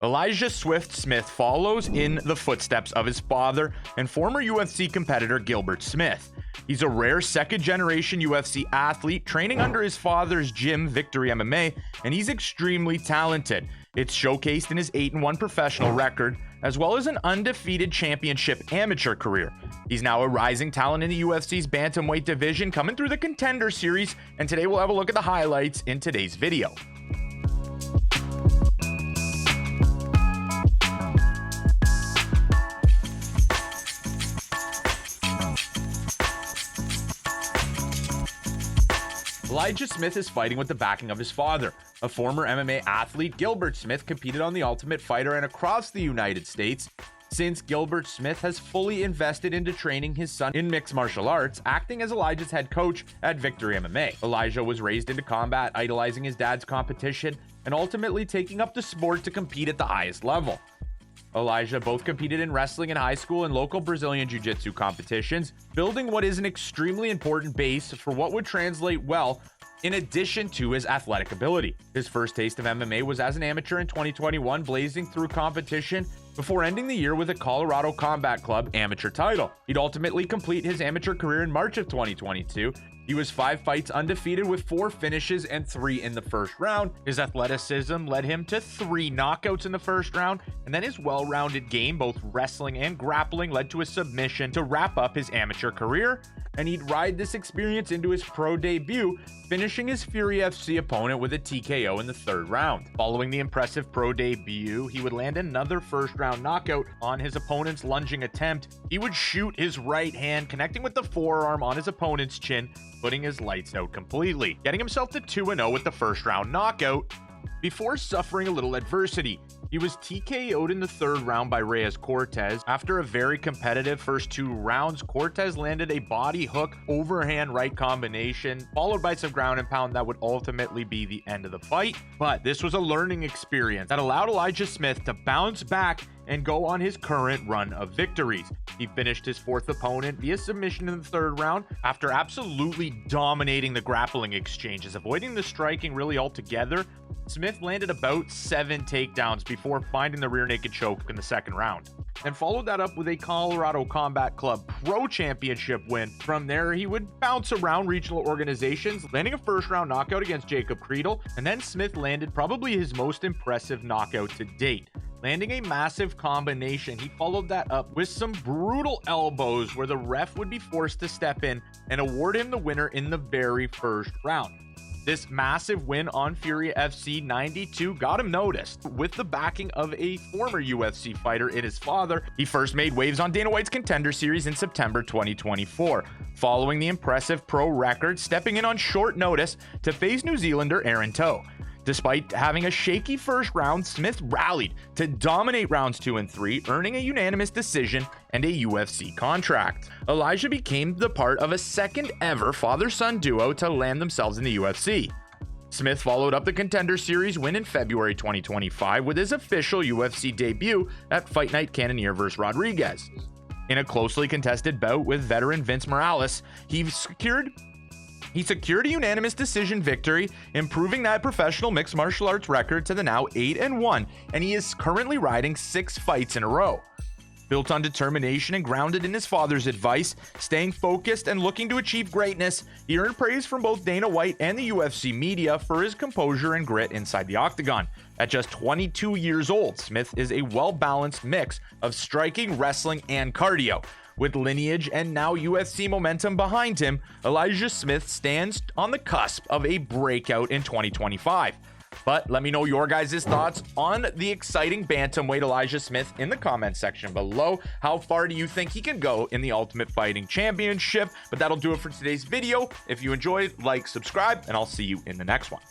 Elijah Swift Smith follows in the footsteps of his father and former UFC competitor Gilbert Smith. He's a rare second-generation UFC athlete training under his father's gym, Victory MMA, and he's extremely talented. It's showcased in his 8-1 professional record, as well as an undefeated championship amateur career. He's now a rising talent in the UFC's Bantamweight division, coming through the Contender Series, and today we'll have a look at the highlights in today's video. Elijah Smith is fighting with the backing of his father. A former MMA athlete, Gilbert Smith competed on The Ultimate Fighter and across the United States. Since Gilbert Smith has fully invested into training his son in mixed martial arts, acting as Elijah's head coach at Victory MMA. Elijah was raised into combat, idolizing his dad's competition, and ultimately taking up the sport to compete at the highest level. Elijah both competed in wrestling in high school and local Brazilian Jiu-Jitsu competitions, building what is an extremely important base for what would translate well in addition to his athletic ability. His first taste of MMA was as an amateur in 2021, blazing through competition before ending the year with a Colorado Combat Club amateur title. He'd ultimately complete his amateur career in March of 2022. He was 5 fights undefeated with 4 finishes and 3 in the first round. His athleticism led him to 3 knockouts in the first round, and then his well-rounded game, both wrestling and grappling, led to a submission to wrap up his amateur career, and he'd ride this experience into his pro debut, finishing his Fury FC opponent with a TKO in the 3rd round. Following the impressive pro debut, he would land another first-round knockout on his opponent's lunging attempt. He would shoot his right hand, connecting with the forearm on his opponent's chin, putting his lights out completely, getting himself to 2-0 with the first-round knockout before suffering a little adversity. He was TKO'd in the 3rd round by Reyes Cortez. After a very competitive first 2 rounds, Cortez landed a body hook overhand right combination, followed by some ground and pound that would ultimately be the end of the fight. But this was a learning experience that allowed Elijah Smith to bounce back and go on his current run of victories. He finished his 4th opponent via submission in the 3rd round after absolutely dominating the grappling exchanges, avoiding the striking really altogether. Smith landed about 7 takedowns before finding the rear naked choke in the 2nd round, and followed that up with a Colorado Combat Club Pro Championship win. From there, he would bounce around regional organizations, landing a first-round knockout against Jacob Creedle, and then Smith landed probably his most impressive knockout to date, landing a massive combination. He followed that up with some brutal elbows where the ref would be forced to step in and award him the winner in the very first round. This massive win on Fury FC 92 got him noticed. With the backing of a former UFC fighter in his father, he first made waves on Dana White's Contender Series in September 2024, following the impressive pro record, stepping in on short notice to face New Zealander Aaron Toe. Despite having a shaky first round, Smith rallied to dominate rounds 2 and 3, earning a unanimous decision and a UFC contract. Elijah became the part of a second ever father-son duo to land themselves in the UFC. Smith followed up the Contender Series win in February 2025 with his official UFC debut at Fight Night Cannonier vs. Rodriguez. In a closely contested bout with veteran Vince Morales, he secured a unanimous decision victory, improving that professional mixed martial arts record to the now 8-1, and he is currently riding 6 fights in a row. Built on determination and grounded in his father's advice, staying focused and looking to achieve greatness, he earned praise from both Dana White and the UFC media for his composure and grit inside the octagon. At just 22 years old, Smith is a well-balanced mix of striking, wrestling, and cardio. With lineage and now UFC momentum behind him, Elijah Smith stands on the cusp of a breakout in 2025. But let me know your guys' thoughts on the exciting bantamweight Elijah Smith in the comments section below. How far do you think he can go in the Ultimate Fighting Championship? But that'll do it for today's video. If you enjoyed, like, subscribe, and I'll see you in the next one.